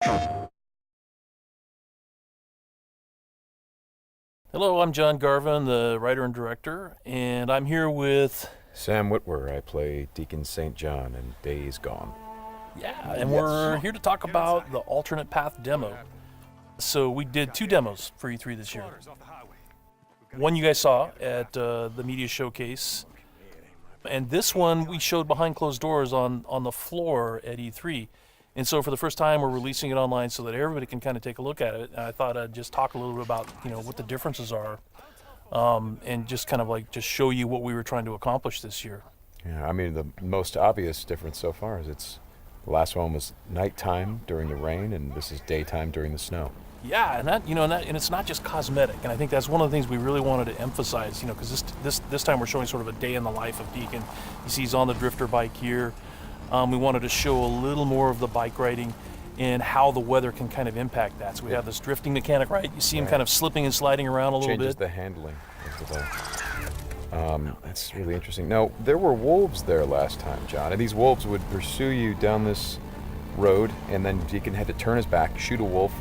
Hello, I'm John Garvin, the writer and director, and I'm here with... Sam Witwer. I play Deacon St. John in Days Gone. Yeah, and we're here to talk about the Alternate Path demo. So we did 2 demos for E3 this year. One you guys saw at the media showcase, and this one we showed behind closed doors on the floor at E3. And so for the first time, we're releasing it online so that everybody can kind of take a look at it. And I thought I'd just talk a little bit about, what the differences are, and just kind of just show you what we were trying to accomplish this year. Yeah, I mean, the most obvious difference so far is the last one was nighttime during the rain, and this is daytime during the snow. Yeah, and it's not just cosmetic. And I think that's one of the things we really wanted to emphasize, because this time we're showing sort of a day in the life of Deacon. You see he's on the drifter bike here. We wanted to show a little more of the bike riding and how the weather can kind of impact that. So we have this drifting mechanic, right? You see him kind of slipping and sliding around a little bit. Changes the handling of the bike. That's really interesting. Now, there were wolves there last time, John, and these wolves would pursue you down this road, and then Deacon had to turn his back, shoot a wolf,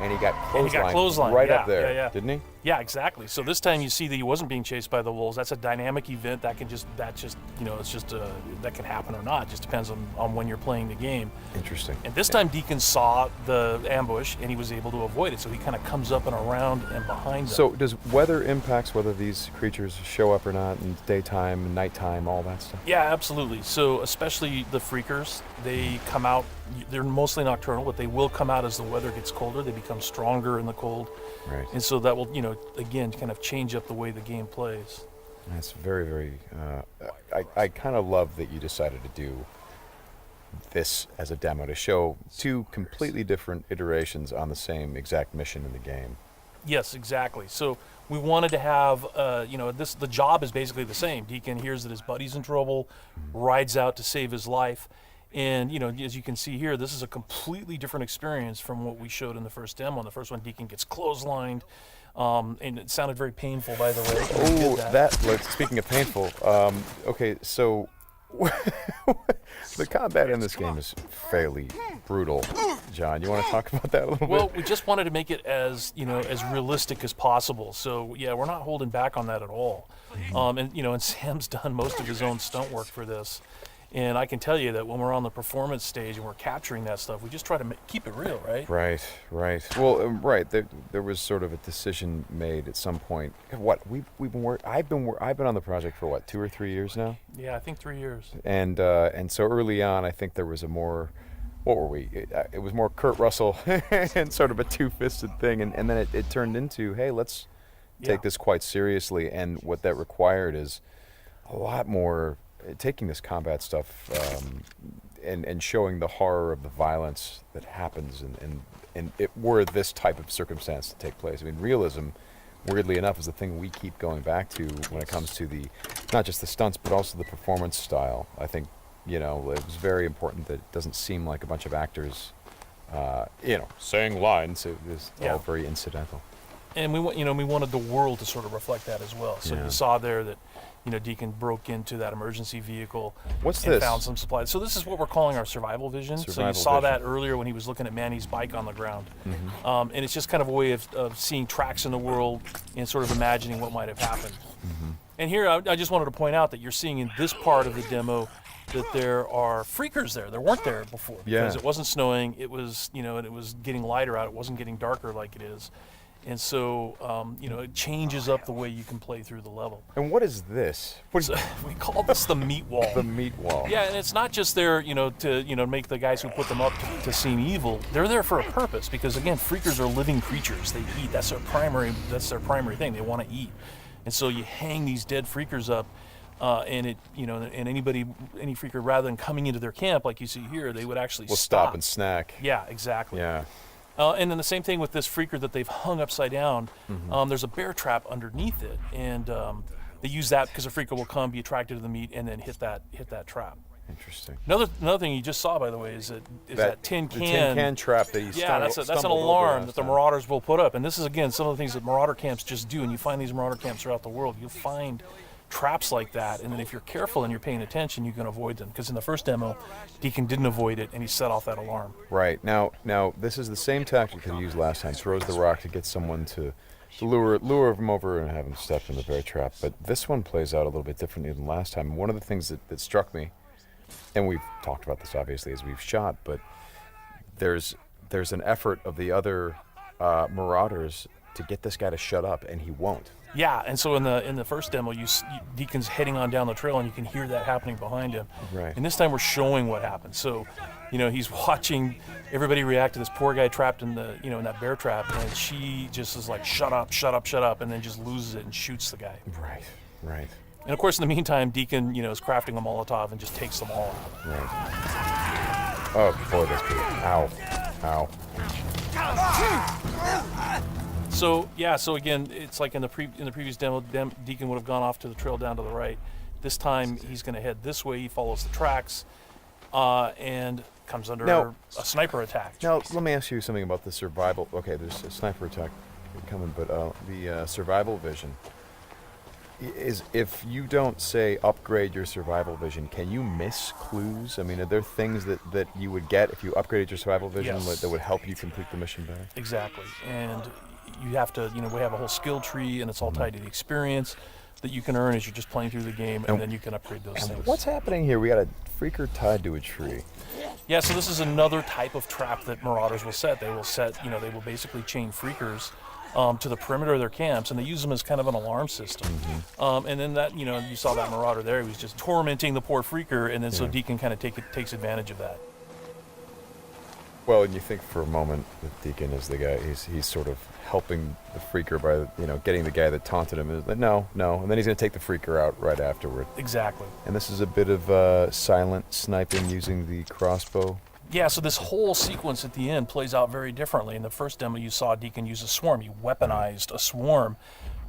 and he got clotheslined right up there, didn't he? Yeah, exactly. So this time you see that he wasn't being chased by the wolves. That's a dynamic event that can that can happen or not. It just depends on when you're playing the game. Interesting. And this time Deacon saw the ambush and he was able to avoid it. So he kind of comes up and around and behind them. So does weather impacts whether these creatures show up or not in daytime, nighttime, all that stuff? Yeah, absolutely. So especially the freakers, they come out, they're mostly nocturnal, but they will come out as the weather gets colder. They become stronger in the cold. Right. And so that will, again, kind of change up the way the game plays. That's very, very, I kind of love that you decided to do this as a demo to show 2 completely different iterations on the same exact mission in the game. Yes, exactly. So we wanted to have, the job is basically the same. Deacon hears that his buddy's in trouble, rides out to save his life. And, as you can see here, this is a completely different experience from what we showed in the first demo. In the first one, Deacon gets clotheslined, and it sounded very painful, by the way. Speaking of painful, okay, so the combat in this game is fairly brutal. John, you want to talk about that a little bit? Well, we just wanted to make it as realistic as possible. So, yeah, we're not holding back on that at all. And Sam's done most of his own stunt work for this. And I can tell you that when we're on the performance stage and we're capturing that stuff, we just try to keep it real, right? Right. Well, right. There was sort of a decision made at some point. I've been on the project for 2 or 3 years now. Yeah, I think 3 years. And so early on, I think there was a more, what were we? It was more Kurt Russell and sort of a two-fisted thing, and then it turned into, hey, let's take this quite seriously. And what that required is a lot more. Taking this combat stuff and showing the horror of the violence that happens and it were this type of circumstance to take place. I mean, realism, weirdly enough, is the thing we keep going back to when it comes to not just the stunts, but also the performance style. I think, it was very important that it doesn't seem like a bunch of actors, saying lines. It was all very incidental. And we wanted the world to sort of reflect that as well. So you saw there that, Deacon broke into that emergency vehicle and found some supplies. So this is what we're calling our survival vision. So you saw that earlier when he was looking at Manny's bike on the ground. Mm-hmm. And it's just kind of a way of seeing tracks in the world and sort of imagining what might have happened. Mm-hmm. And here I just wanted to point out that you're seeing in this part of the demo that there are freakers there. There weren't there before because it wasn't snowing. It was, and it was getting lighter out. It wasn't getting darker like it is. And so, it changes up the way you can play through the level. And what is this? We call this the meat wall. The meat wall. Yeah, and it's not just there, to make the guys who put them up to seem evil. They're there for a purpose because, again, freakers are living creatures. They eat. That's their primary thing. They want to eat. And so you hang these dead freakers up, and any freaker, rather than coming into their camp like you see here, they would actually stop and snack. Yeah, exactly. Yeah. And then the same thing with this freaker that they've hung upside down. Mm-hmm. There's a bear trap underneath it, and they use that because a freaker will come, be attracted to the meat, and then hit that trap. Interesting. Another thing you just saw, by the way, is that tin can. The tin can trap that you that's an alarm that the Marauders will put up. And this is, again, some of the things that Marauder camps just do. And you find these Marauder camps throughout the world. You'll find traps like that, and then if you're careful and you're paying attention, you can avoid them. Because in the first demo, Deacon didn't avoid it, and he set off that alarm. Right. Now this is the same tactic that he used last time. Throws the rock to get someone to lure him over and have him step in the bear trap. But this one plays out a little bit differently than last time. One of the things that struck me, and we've talked about this obviously as we've shot, but there's an effort of the other Marauders to get this guy to shut up, and he won't. Yeah, and so in the first demo, Deacon's heading on down the trail, and you can hear that happening behind him. Right. And this time we're showing what happened. So, he's watching everybody react to this poor guy trapped in the in that bear trap, and she just is like, shut up, shut up, shut up, and then just loses it and shoots the guy. Right. And of course, in the meantime, Deacon is crafting a Molotov and just takes them all out. Right. Oh boy, that's good. Ow. So again, it's like in the previous demo, Deacon would have gone off to the trail down to the right. This time he's going to head this way. He follows the tracks, and comes under a sniper attack. Now let me ask you something about the survival. Okay, there's a sniper attack coming, but the survival vision is, if you don't say upgrade your survival vision, can you miss clues? I mean, are there things that you would get if you upgraded your survival vision that would help you complete the mission better? Exactly, and you have to, we have a whole skill tree, and it's all tied to the experience that you can earn as you're just playing through the game, and then you can upgrade those things. What's happening here? We got a freaker tied to a tree. Yeah, so this is another type of trap that Marauders will set. They will basically chain freakers to the perimeter of their camps, and they use them as kind of an alarm system. And then that, you saw that Marauder there, he was just tormenting the poor freaker, and then so Deacon kind of takes advantage of that. Well, and you think for a moment that Deacon is the guy, he's sort of helping the freaker by, getting the guy that taunted him. No, and then he's going to take the freaker out right afterward. Exactly. And this is a bit of silent sniping using the crossbow. Yeah, so this whole sequence at the end plays out very differently. In the first demo, you saw Deacon use a swarm. He weaponized a swarm,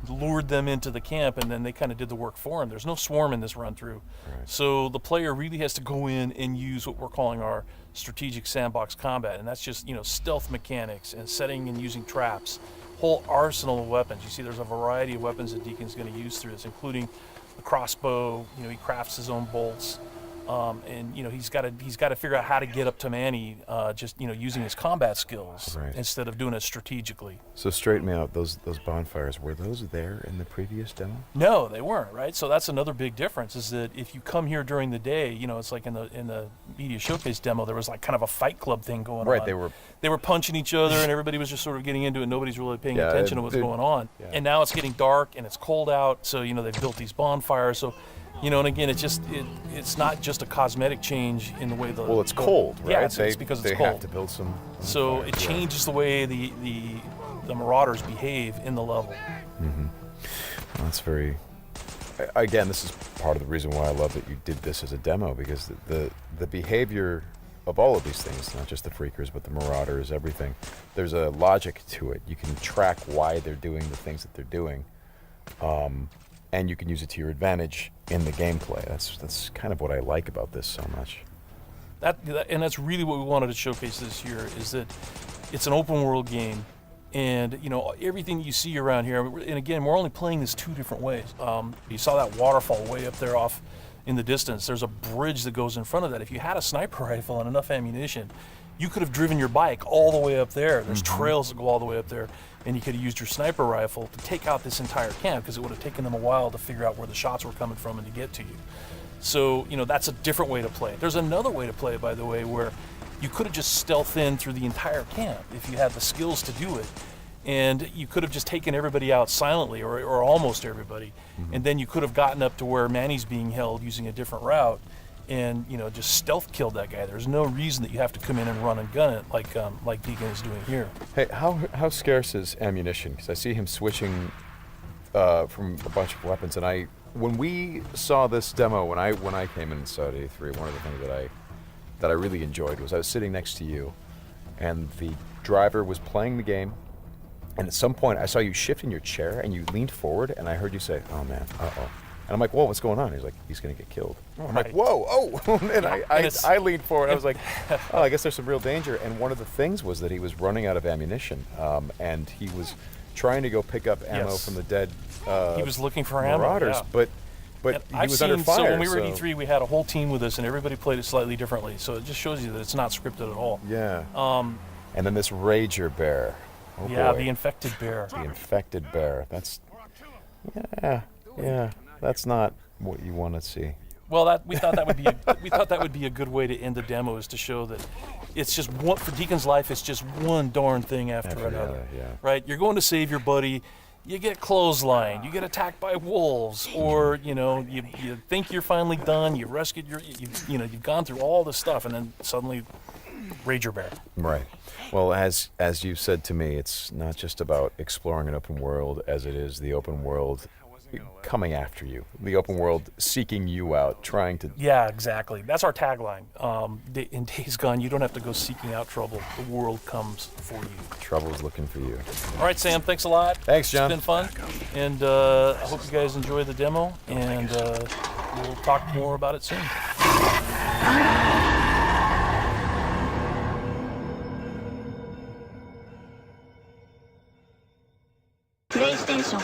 lured them into the camp, and then they kind of did the work for him. There's no swarm in this run-through. Right. So the player really has to go in and use what we're calling our strategic sandbox combat, and that's just, stealth mechanics and setting and using traps, whole arsenal of weapons. You see there's a variety of weapons that Deacon's going to use through this, including the crossbow. He crafts his own bolts. And he's got to figure out how to get up to Manny, just using his combat skills instead of doing it strategically. So straighten me out. Those bonfires, were those there in the previous demo? No, they weren't. Right. So that's another big difference. Is that if you come here during the day, it's like in the media showcase demo, there was like kind of a fight club thing going on. Right. They were punching each other, and everybody was just sort of getting into it. Nobody's really paying attention to what's going on. Yeah. And now it's getting dark and it's cold out. So they've built these bonfires. So. And again, it's not just a cosmetic change in the way it's cold, right? Yeah, it's because it's cold. They have to build some. So it changes the way the Marauders behave in the level. Mm-hmm. Well, that's very. Again, this is part of the reason why I love that you did this as a demo, because the behavior of all of these things, not just the freakers, but the Marauders, everything. There's a logic to it. You can track why they're doing the things that they're doing. And you can use it to your advantage in the gameplay. That's kind of what I like about this so much. And that's really what we wanted to showcase this year, is that it's an open world game, and everything you see around here. And again, we're only playing this two different ways. You saw that waterfall way up there off in the distance. There's a bridge that goes in front of that. If you had a sniper rifle and enough ammunition, you could have driven your bike all the way up there. There's trails that go all the way up there. And you could have used your sniper rifle to take out this entire camp, because it would have taken them a while to figure out where the shots were coming from and to get to you. So, that's a different way to play it. There's another way to play it, by the way, where you could have just stealthed in through the entire camp if you had the skills to do it. And you could have just taken everybody out silently, or almost everybody. And then you could have gotten up to where Manny's being held using a different route, and just stealth killed that guy. There's no reason that you have to come in and run and gun it like Deacon is doing here. Hey, how scarce is ammunition? Because I see him switching from a bunch of weapons, and when we saw this demo, when I came in and saw it at A3, one of the things that I really enjoyed was I was sitting next to you, and the driver was playing the game, and at some point I saw you shift in your chair and you leaned forward, and I heard you say, "Oh man, uh-oh." And I'm like, whoa, what's going on? He's like, he's going to get killed. I'm like, whoa, oh. And I leaned forward. I was like, oh, I guess there's some real danger. And one of the things was that he was running out of ammunition. And he was trying to go pick up ammo from the dead he was looking for Marauders. ammo, But but And he was under fire. So when we were at E3, we had a whole team with us, and everybody played it slightly differently. So it just shows you that it's not scripted at all. Yeah. And then this Rager Bear. Oh yeah, boy. the infected bear. The infected bear. That's, yeah. That's not what you want to see. Well, we thought that would be a good way to end the demo, is to show that it's just one, for Deacon's life. It's just one darn thing after another. Yeah. Right? You're going to save your buddy. You get clotheslined. You get attacked by wolves, or you think you're finally done. You rescued you've gone through all this stuff, and then suddenly, Rager Bear. Right. Well, as you said to me, it's not just about exploring an open world as it is the open world coming after you, the open world seeking you out, trying to... Yeah, exactly. That's our tagline. In Days Gone, you don't have to go seeking out trouble. The world comes for you. Trouble's looking for you. All right, Sam, thanks a lot. Thanks, John. It's been fun. And I hope you guys enjoy the demo, and we'll talk more about it soon. PlayStation